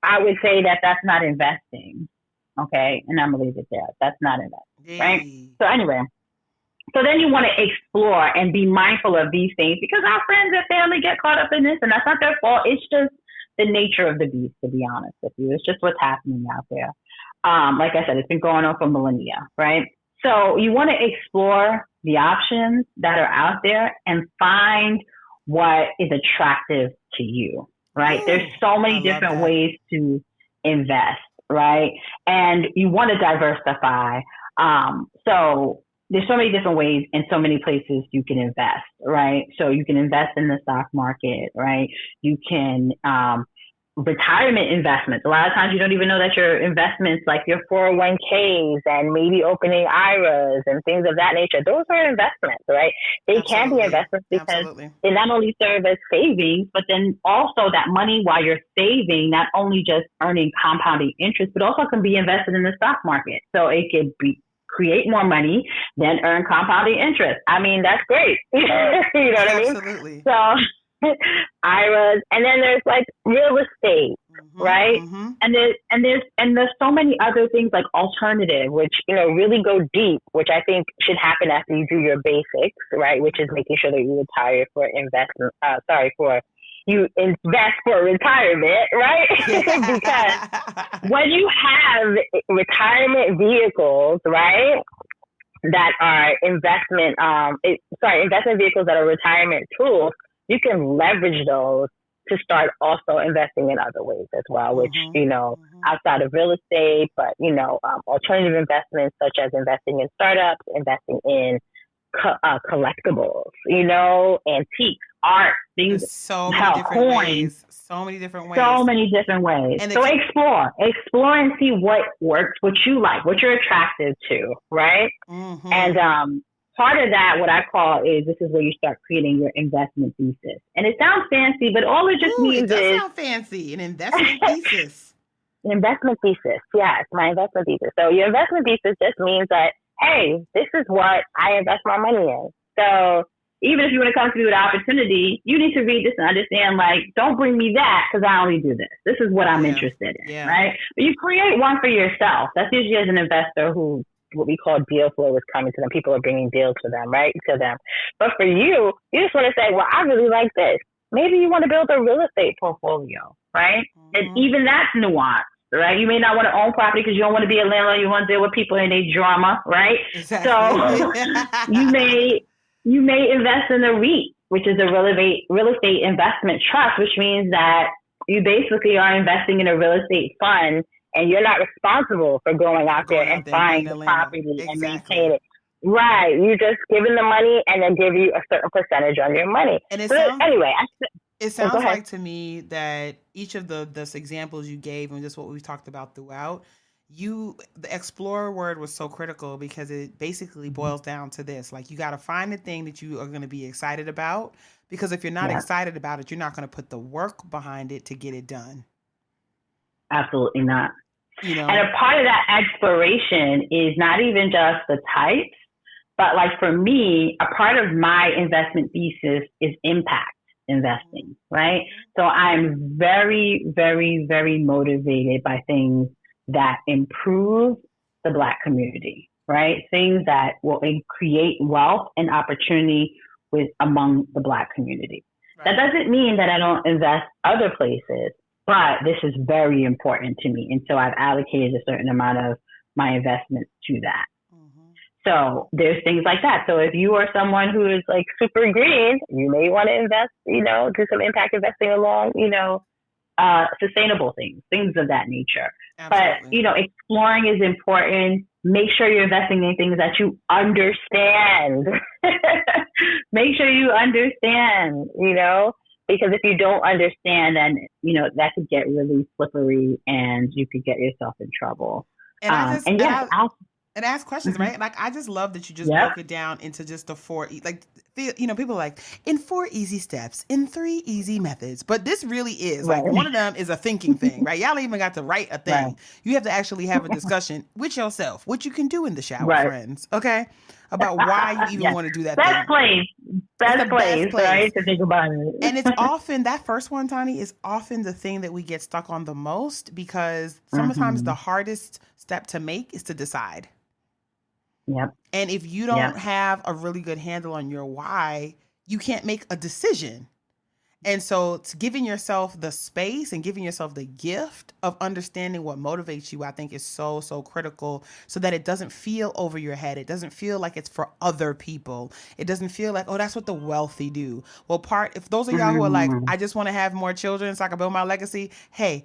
I would say that that's not investing. Okay. And I'm going to leave it there. That's not investing. Right. So anyway, so then you want to explore and be mindful of these things, because our friends and family get caught up in this, and that's not their fault. It's just the nature of the beast, to be honest with you. It's just what's happening out there. Like I said, it's been going on for millennia, right? So you want to explore the options that are out there and find what is attractive to you, right? There's so many different ways to invest, right? And you want to diversify. So there's so many different ways and so many places you can invest, right? So you can invest in the stock market, right? You can retirement investments. A lot of times you don't even know that your investments, like your 401ks and maybe opening IRAs and things of that nature, those are investments, right? They can be investments because they not only serve as savings, but then also that money while you're saving, not only just earning compounding interest, but also can be invested in the stock market. So it could be create more money, then earn compounding interest. I mean, that's great. You know what I mean? Absolutely. So IRAs, and then there's like real estate, right? And there's so many other things like alternative, which, you know, really go deep, which I think should happen after you do your basics, right? Which is making sure that you retire for investment. You invest for retirement, right? Because when you have retirement vehicles, right, that are investment vehicles that are retirement tools, you can leverage those to start also investing in other ways as well, which, you know, outside of real estate, but, you know, alternative investments such as investing in startups, investing in collectibles, you know, antiques, art, things. There's so many different ways. So many different ways. And so explore and see what works, what you like, what you're attracted to, right? And part of that, what I call is, this is where you start creating your investment thesis. And it sounds fancy, but all it just means it sound fancy. An investment thesis. An investment thesis. Yes, my investment thesis. So your investment thesis just means that, hey, this is what I invest my money in. So even if you want to come to me with an opportunity, you need to read this and understand, like, don't bring me that because I only do this. This is what I'm interested in, right? But you create one for yourself. That's usually as an investor who, what we call deal flow is coming to them. People are bringing deals to them, right? To them. But for you, you just want to say, well, I really like this. Maybe you want to build a real estate portfolio, right? And even that's nuanced, right? You may not want to own property because you don't want to be a landlord. You want to deal with people and their drama, right? Exactly. So you may invest in a REIT, which is a real estate investment trust, which means that you basically are investing in a real estate fund, and you're not responsible for going out there and buying the property and maintaining it. Right. You just give them the money and then give you a certain percentage on your money. And it sounds like to me that each of the examples you gave and just what we've talked about throughout, the explorer word was so critical because it basically boils down to this. Like, you got to find the thing that you are going to be excited about, because if you're not excited about it, you're not going to put the work behind it to get it done. Absolutely not. You know? And a part of that exploration is not even just the types, but like for me, a part of my investment thesis is impact investing, right? So I'm very, very, very motivated by things that improve the Black community, right? Things that will create wealth and opportunity among the Black community. Right. That doesn't mean that I don't invest other places, but this is very important to me. And so I've allocated a certain amount of my investments to that. So there's things like that. So if you are someone who is like super green, you may want to invest, you know, do some impact investing along, you know, sustainable things of that nature. Absolutely. But, you know, exploring is important. Make sure you're investing in things that you understand. Make sure you understand, you know, because if you don't understand, then, you know, that could get really slippery and you could get yourself in trouble. And ask questions, right? Like, I just love that you just broke it down into just the four, like, you know, people are like, in 4 easy steps, in 3 easy methods. But this really is, like, one of them is a thinking thing, right? Y'all even got to write a thing. Right. You have to actually have a discussion with yourself, what you can do in the shower, friends, okay? About why you even want to do that best thing. Best place, right, to think about it. And it's often, that first one, Tani, is often the thing that we get stuck on the most, because sometimes the hardest step to make is to decide. Yep. And if you don't have a really good handle on your why, you can't make a decision. And so it's giving yourself the space and giving yourself the gift of understanding what motivates you, I think, is so, so critical, so that it doesn't feel over your head. It doesn't feel like it's for other people. It doesn't feel like, oh, that's what the wealthy do. Well, if those of y'all who are like, I just want to have more children so I can build my legacy. Hey,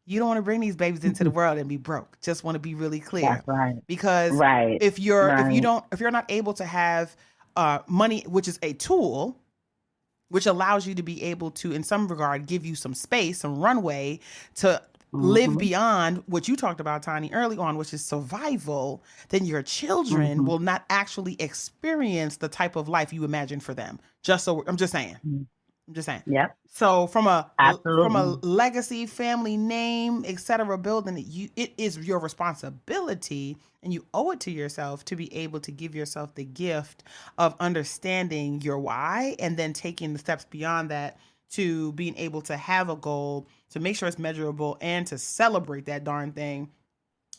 you don't want to bring these babies into the world and be broke. Just want to be really clear. That's right. Because if you're not able to have money, which is a tool, which allows you to be able to, in some regard, give you some space, some runway to live beyond what you talked about, Tani, early on, which is survival. Then your children will not actually experience the type of life you imagine for them. I'm just saying. Yep. So from a Absolutely. legacy, family name, etc., building it is your responsibility, and you owe it to yourself to be able to give yourself the gift of understanding your why, and then taking the steps beyond that to being able to have a goal, to make sure it's measurable, and to celebrate that darn thing.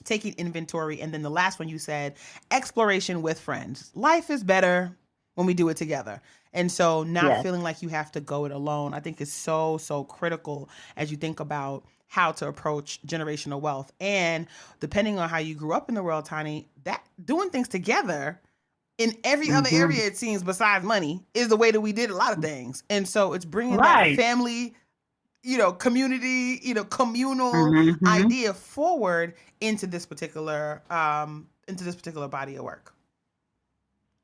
Taking inventory, and then the last one you said, exploration with friends. Life is better when we do it together. And so not feeling like you have to go it alone, I think is so, so critical as you think about how to approach generational wealth. And depending on how you grew up in the world, Tani, that doing things together in every other area, it seems, besides money, is the way that we did a lot of things. And so it's bringing that family, community, communal idea forward into this particular body of work.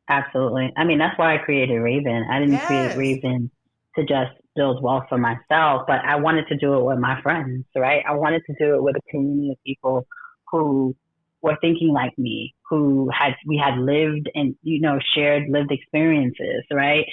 Absolutely. I mean, that's why I created Raven. I didn't create Raven to just build wealth for myself, but I wanted to do it with my friends, right? I wanted to do it with a community of people who were thinking like me, we had lived and, shared lived experiences, right?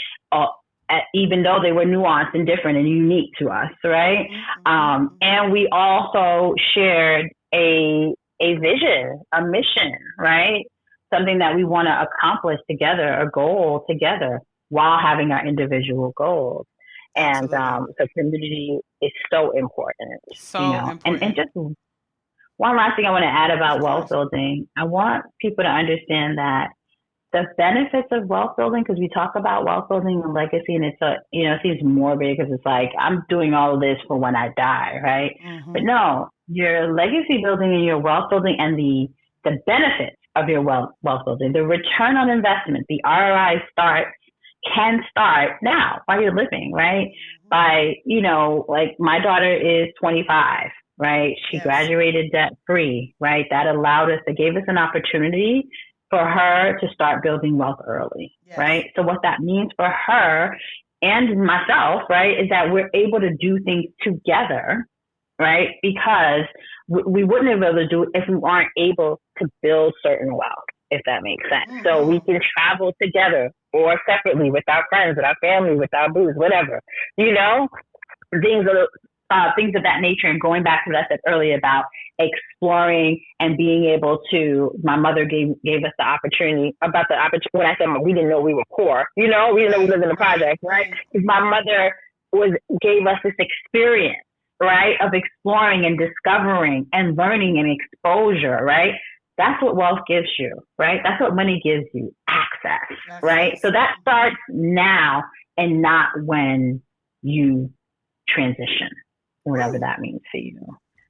Even though they were nuanced and different and unique to us, right? And we also shared a vision, a mission, right? Something that we want to accomplish together, a goal together, while having our individual goals. And so community is so important. Important. And just one last thing I want to add about wealth building. I want people to understand that the benefits of wealth building, because we talk about wealth building and legacy, and it seems morbid because it's like, I'm doing all of this for when I die, right? But no, your legacy building and your wealth building and the benefits of your wealth building, the return on investment, the ROI can start now while you're living, right? By, like my daughter is 25, right? She graduated debt free, right? That gave us an opportunity for her to start building wealth early, right? So what that means for her and myself, right, is that we're able to do things together, right? Because we wouldn't have been able to do it if we aren't able to build certain wealth, if that makes sense. So we can travel together or separately with our friends, with our family, with our booze, whatever, things of that nature. And going back to what I said earlier about exploring and being able to, my mother gave us the opportunity when I said we didn't know we were poor, we didn't know we lived in the project, right? Because my mother gave us this experience, right, of exploring and discovering and learning and exposure, right? That's what wealth gives you, right? That's what money gives you, access, right? So that starts now and not when you transition, whatever that means for you.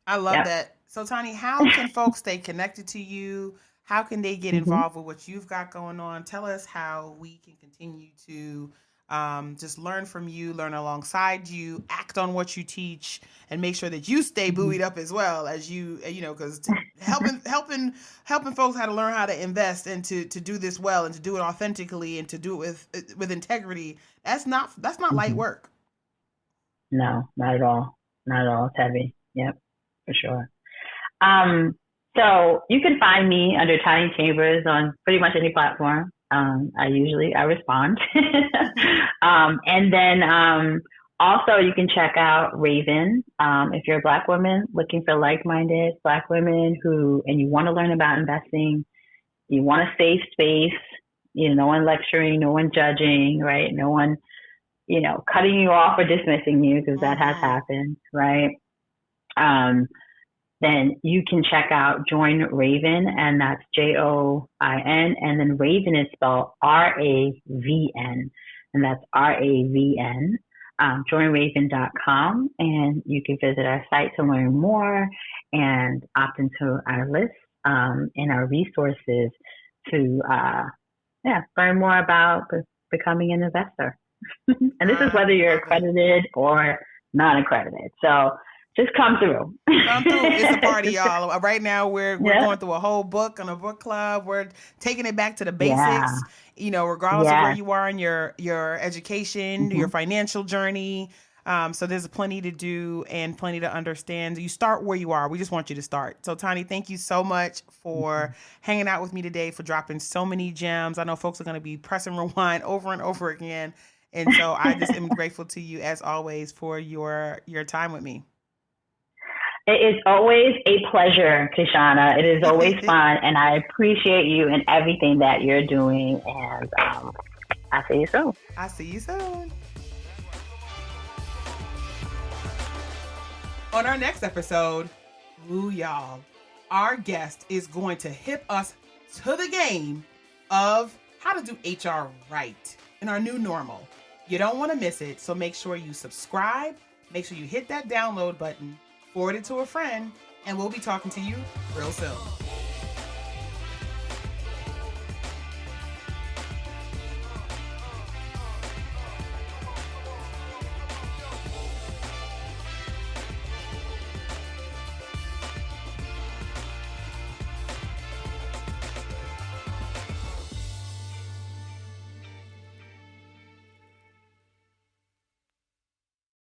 I love that. So Tani, how can folks stay connected to you? How can they get involved with what you've got going on? Tell us how we can continue to just learn from you, learn alongside you, act on what you teach, and make sure that you stay buoyed up as well as because helping folks how to learn how to invest and to do this well and to do it authentically and to do it with integrity. That's not light work. No, not at all. Not at all. It's heavy. Yep, for sure. So you can find me under Tani Chambers on pretty much any platform. I respond. And then also you can check out Raven if you're a Black woman looking for like-minded Black women and you want to learn about investing, you want a safe space, no one lecturing, no one judging, right? No one, cutting you off or dismissing you, because that has happened, right? Then you can check out Join Raven, and that's JOIN, and then Raven is spelled RAVN, and that's RAVN. Joinraven.com, and you can visit our site to learn more and opt into our list and our resources to learn more about becoming an investor. And this is whether you're accredited or non-accredited. So just come through. It's a party, y'all. Right now, we're going through a whole book on a book club. We're taking it back to the basics. regardless of where you are in your education, your financial journey. So there's plenty to do and plenty to understand. You start where you are. We just want you to start. So Tani, thank you so much for hanging out with me today, for dropping so many gems. I know folks are going to be pressing rewind over and over again. And so I just am grateful to you, as always, for your time with me. It is always a pleasure, Kishshana. It is always fun, and I appreciate you and everything that you're doing. And I'll see you soon. I'll see you soon. On our next episode, y'all, our guest is going to hip us to the game of how to do HR right in our new normal. You don't want to miss it, so make sure you subscribe, make sure you hit that download button, forward it to a friend, and we'll be talking to you real soon.